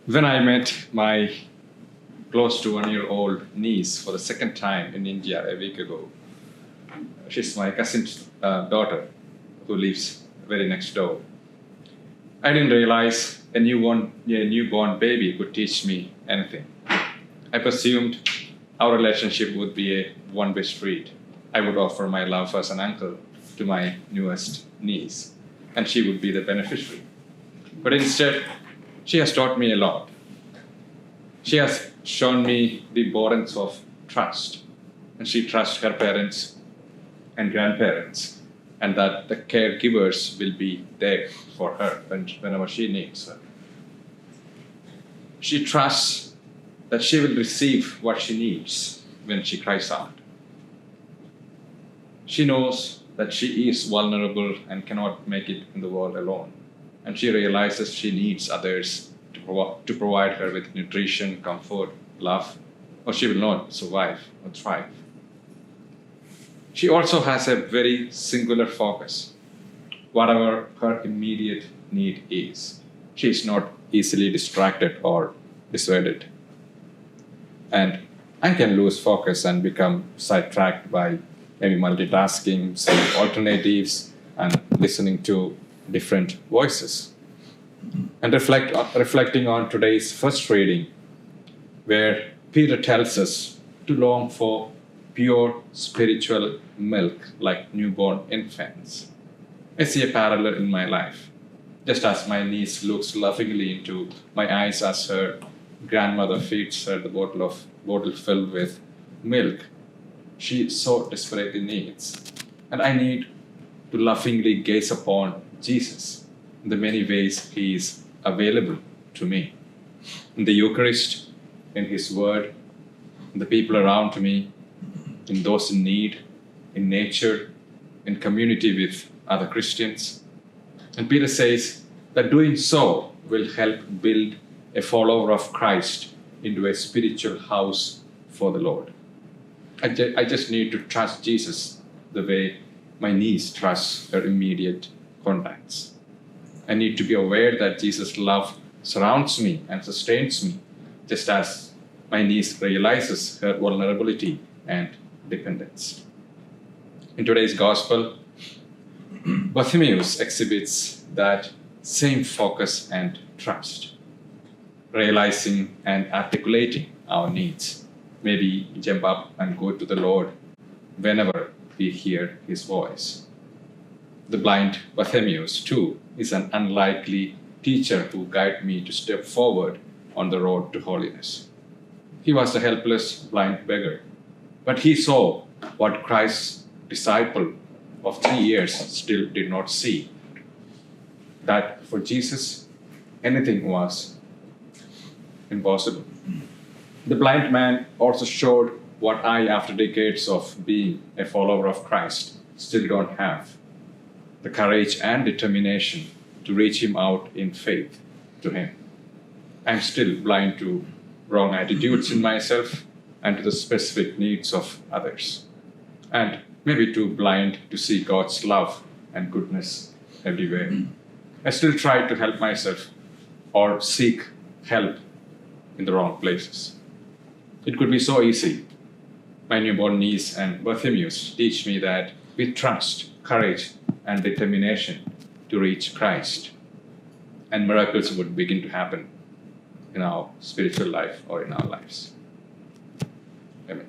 When I met my close to 1-year-old niece for the second time in India a week ago, she's my cousin's daughter who lives very next door. I didn't realize a newborn baby could teach me anything. I presumed our relationship would be a one-way street. I would offer my love as an uncle to my newest niece, and she would be the beneficiary. But instead, she has taught me a lot. She has shown me the importance of trust, and she trusts her parents and grandparents, and that the caregivers will be there for her whenever she needs her. She trusts that she will receive what she needs when she cries out. She knows that she is vulnerable and cannot make it in the world alone, and she realizes she needs others to provide her with nutrition, comfort, love, or she will not survive or thrive. She also has a very singular focus, whatever her immediate need is. She is not easily distracted or dissuaded. And I can lose focus and become sidetracked by maybe multitasking, some alternatives, and listening to different voices. And reflecting on today's first reading, where Peter tells us to long for pure spiritual milk like newborn infants. I see a parallel in my life. Just as my niece looks lovingly into my eyes as her grandmother feeds her the bottle filled with milk, she so desperately needs. And I need to lovingly gaze upon Jesus in the many ways he is available to me. In the Eucharist, in his word, in the people around me, in those in need, in nature, in community with other Christians. And Peter says that doing so will help build a follower of Christ into a spiritual house for the Lord. I just need to trust Jesus the way my niece trusts her immediate contacts. I need to be aware that Jesus' love surrounds me and sustains me, just as my niece realizes her vulnerability and dependence. In today's gospel, Bartimaeus exhibits that same focus and trust, realizing and articulating our needs. Maybe jump up and go to the Lord whenever we hear his voice. The blind Bartimaeus, too, is an unlikely teacher who guided me to step forward on the road to holiness. He was a helpless blind beggar, but he saw what Christ's disciple of 3 years still did not see. That for Jesus, anything was impossible. The blind man also showed what I, after decades of being a follower of Christ, still don't have: the courage and determination to reach him out in faith to him. I'm still blind to wrong attitudes in myself and to the specific needs of others, and maybe too blind to see God's love and goodness everywhere. I still try to help myself or seek help in the wrong places. It could be so easy. My newborn niece and Bartimaeus teach me that with trust, courage, and determination to reach Christ, and miracles would begin to happen in our spiritual life or in our lives. Amen.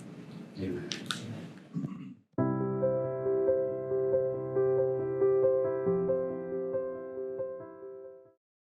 Amen.